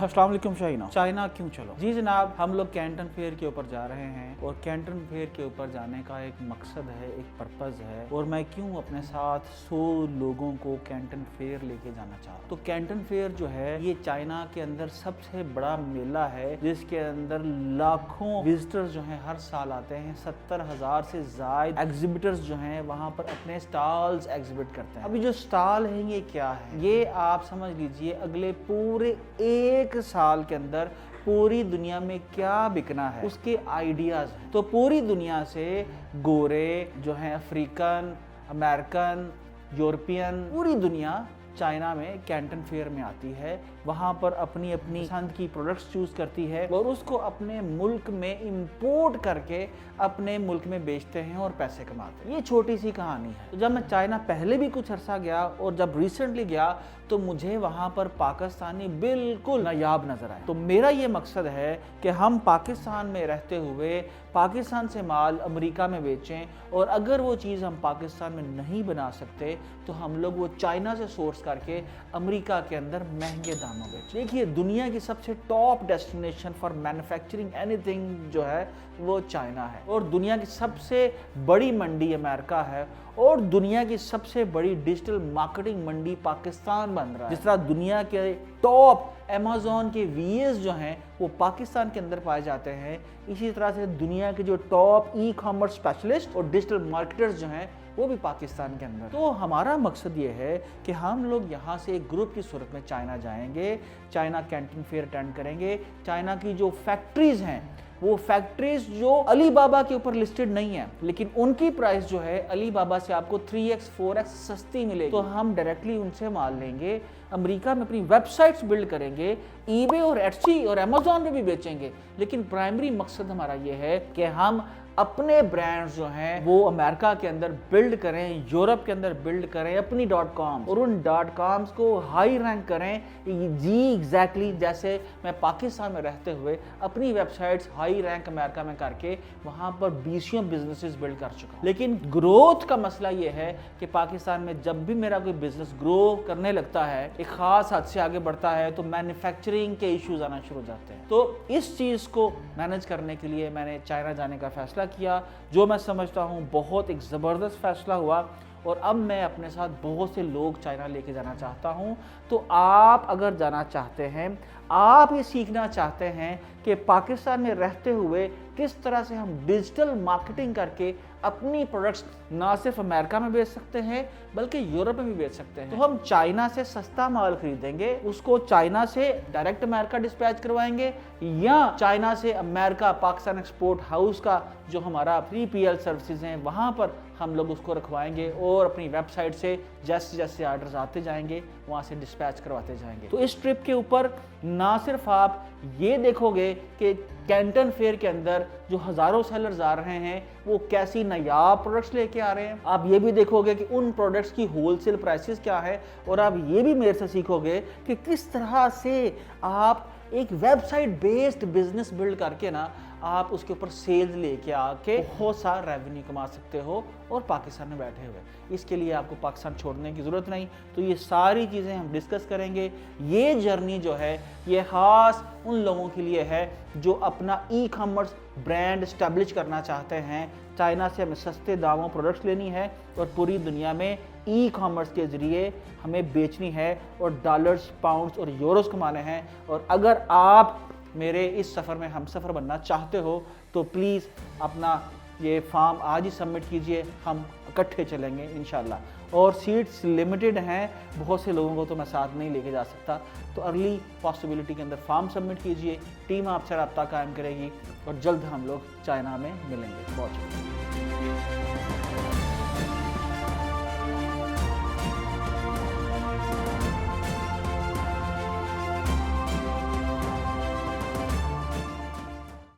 अस्सलाम वालेकुम शाहीना। चाइना क्यों चलो? जी जनाब, हम लोग कैंटन फेयर के ऊपर जा रहे हैं और कैंटन फेयर के ऊपर जाने का एक मकसद है, एक पर्पज़ है और मैं क्यों अपने साथ 100 लोगों को कैंटन फेयर लेके जाना चाह रहा हूँ। तो कैंटन फेयर जो है ये चाइना के अंदर सबसे बड़ा मेला है जिसके अंदर लाखों विजिटर्स जो हैं हर साल आते हैं। 70,000 से ज़ायद एग्जिबिटर्स जो हैं वहाँ पर अपने स्टॉल्स एग्जिबिट करते हैं। अभी जो स्टॉल है ये क्या है, ये आप समझ लीजिए अगले पूरे एक साल के अंदर पूरी दुनिया में क्या बिकना है उसके आइडियाज हैं। तो पूरी दुनिया से गोरे जो हैं, अफ्रीकन, अमेरिकन, यूरोपियन, पूरी दुनिया चाइना में कैंटन फेयर में आती है। वहाँ पर अपनी अपनी पसंद की प्रोडक्ट्स चूज़ करती है और उसको अपने मुल्क में इंपोर्ट करके अपने मुल्क में बेचते हैं और पैसे कमाते हैं। ये छोटी सी कहानी है। तो जब मैं चाइना पहले भी कुछ अरसा गया और जब रिसेंटली गया तो मुझे वहाँ पर पाकिस्तानी बिल्कुल नायाब नज़र आए। तो मेरा ये मकसद है कि हम पाकिस्तान में रहते हुए पाकिस्तान से माल अमेरिका में बेचें और अगर वो चीज़ हम पाकिस्तान में नहीं बना सकते तो हम लोग वो चाइना से सोर्स करके अमेरिका के अंदर महंगे दामों बेचें। देखिए, दुनिया की सबसे top destination for manufacturing anything जो है वो चाइना है और दुनिया की सबसे बड़ी मंडी अमेरिका है और दुनिया की सबसे बड़ी डिजिटल मार्केटिंग मंडी पाकिस्तान बन रहा है। जिस तरह दुनिया के टॉप अमेज़न के वीएस जो हैं वो पाकिस्तान के अंदर पाए जाते हैं, इसी तरह से दुनिया के जो टॉप ई कॉमर्स स्पेशलिस्ट और डिजिटल मार्केटर्स जो हैं वो भी पाकिस्तान के अंदर। तो हमारा मकसद ये है कि हम लोग यहाँ से एक ग्रुप की सूरत में चाइना जाएंगे, चाइना कैंटन फेयर अटेंड करेंगे। चाइना की जो फैक्ट्रीज हैं वो फैक्ट्रीज जो अलीबाबा के ऊपर लिस्टेड नहीं है लेकिन उनकी प्राइस जो है अलीबाबा से आपको 3x 4x सस्ती मिलेगी। तो हम डायरेक्टली उनसे माल लेंगे, अमेरिका में अपनी वेबसाइट्स बिल्ड करेंगे, ईबे और एटसी और अमेज़न पे भी बेचेंगे। लेकिन प्राइमरी मकसद हमारा ये है कि हम अपने ब्रांड्स जो हैं वो अमेरिका के अंदर बिल्ड करें, यूरोप के अंदर बिल्ड करें अपनी .com और उन .coms को हाई रैंक करें। जी एग्जैक्टली जैसे मैं पाकिस्तान में रहते हुए अपनी वेबसाइट्स हाई रैंक अमेरिका में करके वहाँ पर 20 बिजनेसेस बिल्ड कर चुका हूँ। लेकिन ग्रोथ का मसला ये है कि पाकिस्तान में जब भी मेरा कोई बिजनेस ग्रो करने लगता है, एक ख़ास हद से आगे बढ़ता है, तो मैन्युफैक्चरिंग के इश्यूज आना शुरू हो जाते हैं। तो इस चीज़ को मैनेज करने के लिए मैंने चाइना जाने का फैसला किया, जो मैं समझता हूँ बहुत एक ज़बरदस्त फैसला हुआ और अब मैं अपने साथ बहुत से लोग चाइना लेके जाना चाहता हूँ। तो आप अगर जाना चाहते हैं, आप ये सीखना चाहते हैं कि पाकिस्तान में रहते हुए किस तरह से हम डिजिटल मार्केटिंग करके अपनी प्रोडक्ट्स ना सिर्फ अमेरिका में बेच सकते हैं बल्कि यूरोप में भी बेच सकते हैं। तो हम चाइना से सस्ता माल खरीदेंगे, उसको चाइना से डायरेक्ट अमेरिका डिस्पैच करवाएंगे या चाइना से अमेरिका पाकिस्तान एक्सपोर्ट हाउस का जो हमारा 3PL सर्विसेज हैं वहाँ पर हम लोग उसको रखवाएंगे और अपनी वेबसाइट से जैसे जैसे आर्डर्स आते जाएंगे वहाँ से डिस्पैच करवाते जाएंगे। तो इस ट्रिप के ऊपर ना सिर्फ आप ये देखोगे कि कैंटन फेयर के अंदर जो हज़ारों सेलर्स आ रहे हैं वो कैसी नायाब प्रोडक्ट्स लेके आ रहे हैं, आप ये भी देखोगे कि उन प्रोडक्ट्स की होलसेल प्राइसेस क्या है और आप ये भी मेरे से सीखोगे कि किस तरह से आप एक वेबसाइट बेस्ड बिजनेस बिल्ड करके ना आप उसके ऊपर सेल्स लेके आके बहुत सारा रेवेन्यू कमा सकते हो और पाकिस्तान में बैठे हुए। इसके लिए आपको पाकिस्तान छोड़ने की ज़रूरत नहीं। तो ये सारी चीज़ें हम डिस्कस करेंगे। ये जर्नी जो है ये ख़ास उन लोगों के लिए है जो अपना ई कॉमर्स ब्रांड इस्टेब्लिश करना चाहते हैं। चाइना से हमें सस्ते दामों प्रोडक्ट्स लेनी है और पूरी दुनिया में ई कॉमर्स के ज़रिए हमें बेचनी है और डॉलर्स, पाउंड्स और यूरोस कमाने हैं। और अगर आप मेरे इस सफ़र में हम सफ़र बनना चाहते हो तो प्लीज़ अपना ये फॉर्म आज ही सबमिट कीजिए, हम इकट्ठे चलेंगे इंशाल्लाह। और सीट्स लिमिटेड हैं, बहुत से लोगों को तो मैं साथ नहीं लेके जा सकता। तो अर्ली पॉसिबिलिटी के अंदर फॉर्म सबमिट कीजिए, टीम आपसे रब्ता कायम करेगी और जल्द हम लोग चाइना में मिलेंगे। बहुत शुक्रिया।